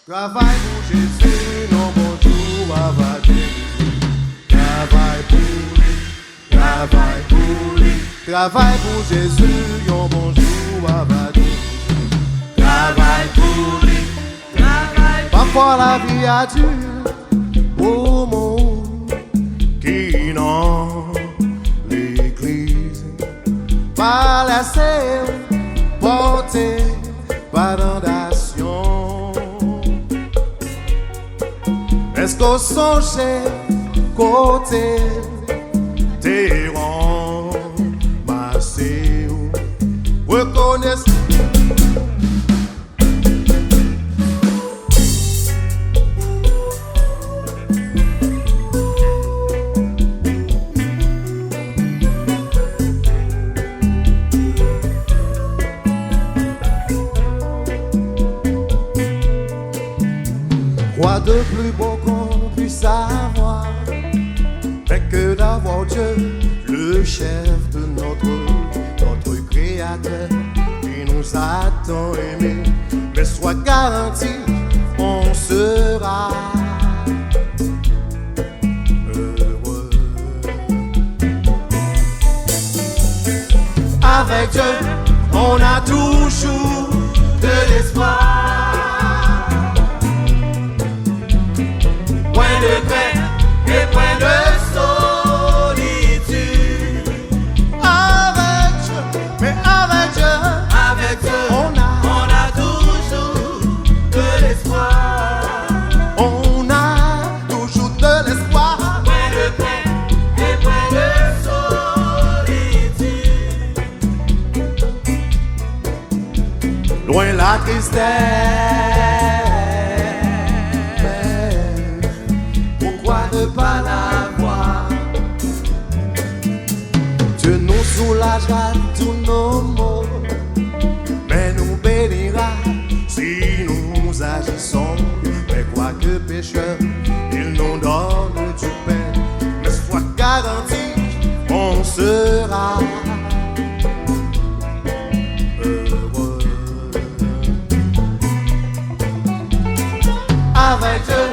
Travail pour Jésus, non bonjour à vader. Travail pour lui, travail pour lui. Travail pour Jésus, non bonjour à vader. Travail pour lui, travail pour lui. Parfois la vie a dure pour monde qui n'ont l'église. Pas laisser porter par d'ondation. Est-ce qu'on songe côté t'es ramassé ou reconnaissez? Quoi de plus beau qu'on puisse avoir, mais que d'avoir Dieu, le chef de notre Créateur, qui nous a tant aimés, mais sois garanti, on sera heureux. Avec Dieu, on a toujours de l'espoir. Point de crainte et point de solitude. Avec Dieu, mais avec Dieu, on a toujours de l'espoir. On a toujours de l'espoir. Point de crainte et point de solitude. Loin la tristesse. Ne pas la voir. Dieu nous soulagera tous nos maux, mais nous bénira si nous agissons. Mais quoique pécheurs, il nous donne du pain, mais sois garanti, on sera heureux. Avec Dieu,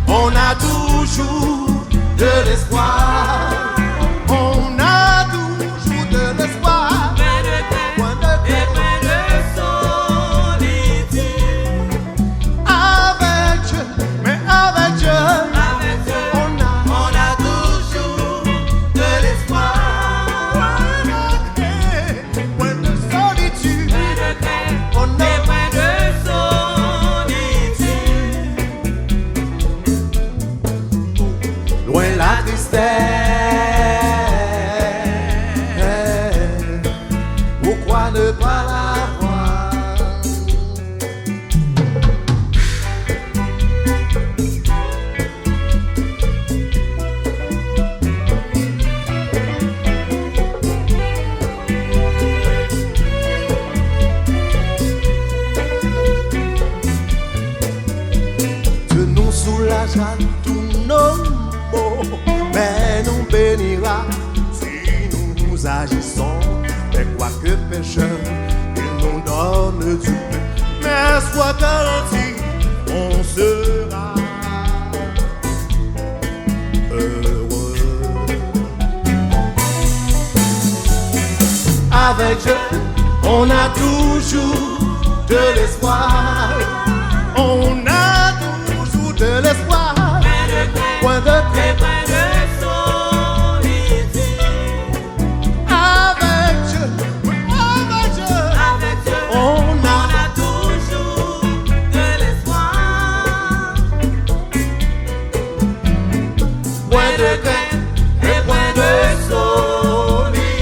on a toujours de l'espoir. On a toujours de l'espoir. Point de crainte et point de solitude. Avec Dieu, mais avec Dieu, on a toujours de l'espoir. Point de solitude. On a point de solitude. Loin la tristesse, pourquoi ne pas la voir? Dieu nous soulagera tous nos maux, mais nous bénira si nous agissons. Mais quoique pécheurs, il nous donne du pain, mais sois garanti, on sera heureux. Avec Dieu, on a toujours de l'espoir. On a toujours de l'espoir. Point de crainte, point de solitude. Avec Dieu, on a toujours de l'espoir. Point de crainte et point de solitude.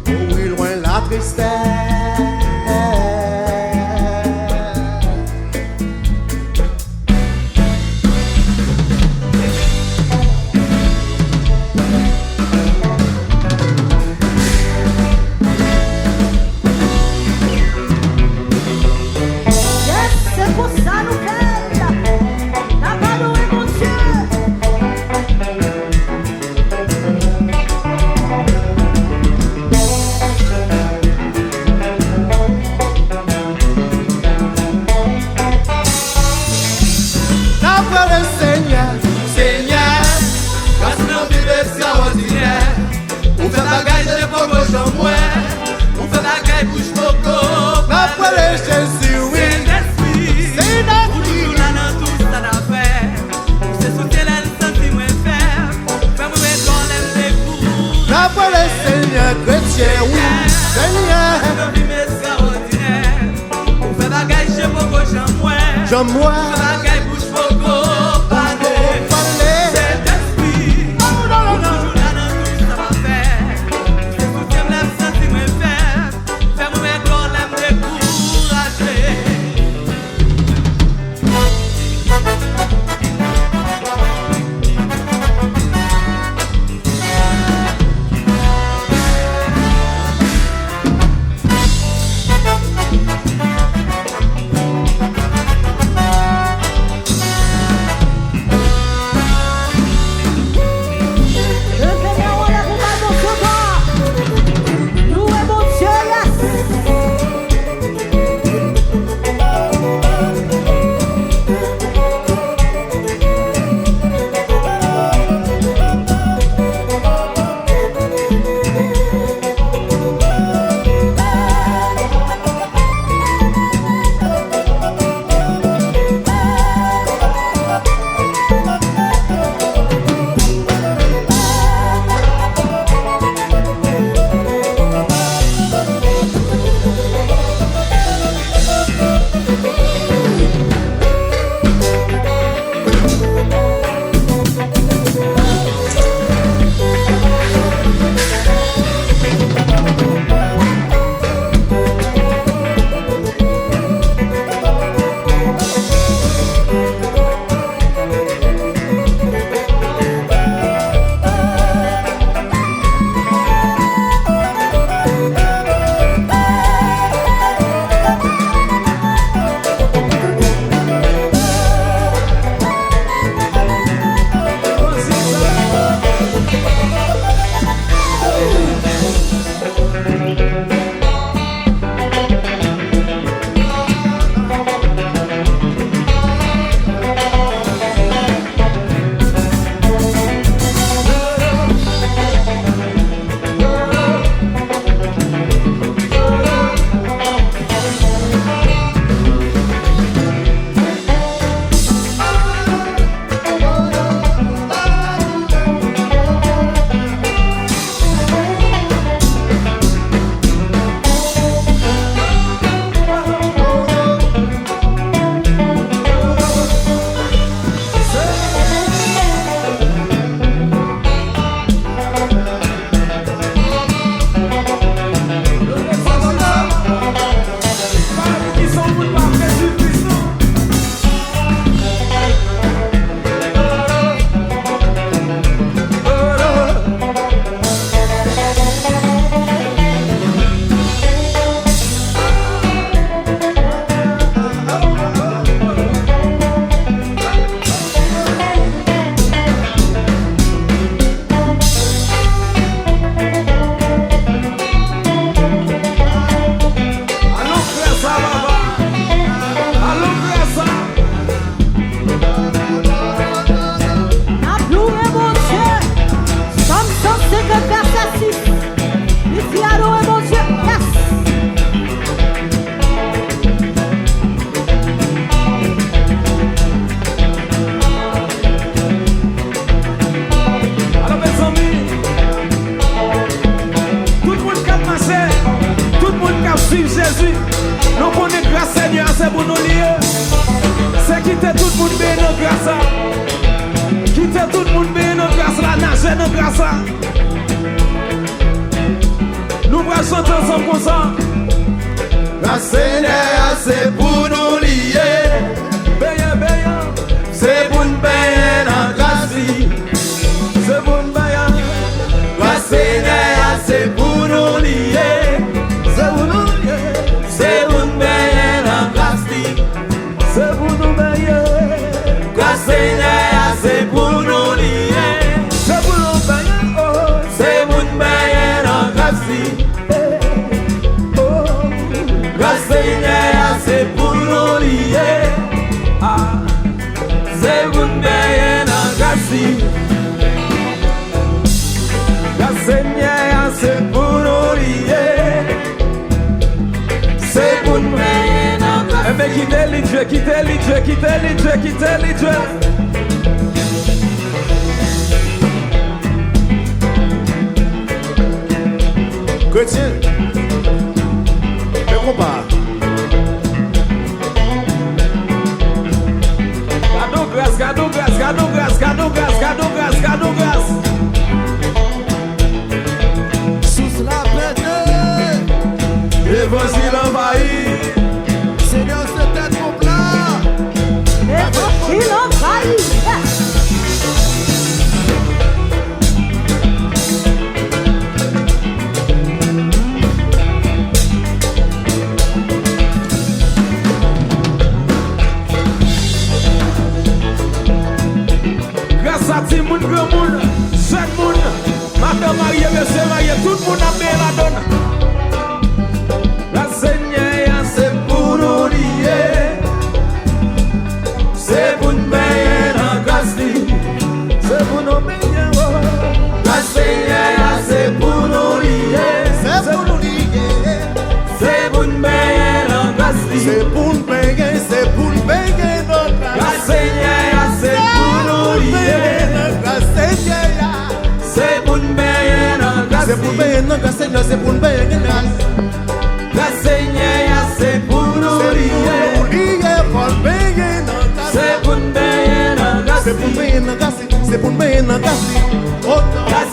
Oh oui, loin la tristesse. moi. Chrétien, fais combat. petit monde, grand monde, jeune monde, madame mariée, monsieur marié, tout le monde a bien la donne. La Seigneur, c'est pour nous lier, c'est pour nous payer dans grâce, c'est pour nous payer. La Seigneur, c'est pour nous lier, c'est pour nous lier, c'est pour nous payer dans grâce, c'est pour nous payer, c'est pour nous payer notre grâce. La Seigneur, c'est pour nous lier, c'est pour nous payer dans grâce, c'est pour nous payer notre grâce, Seigneur, c'est pour nous payer notre grâce. La Seigneur, c'est pour nous lier, c'est pour nous payer dans grâce, c'est pour nous payer notre grâce, c'est pour nous payer notre grâce. La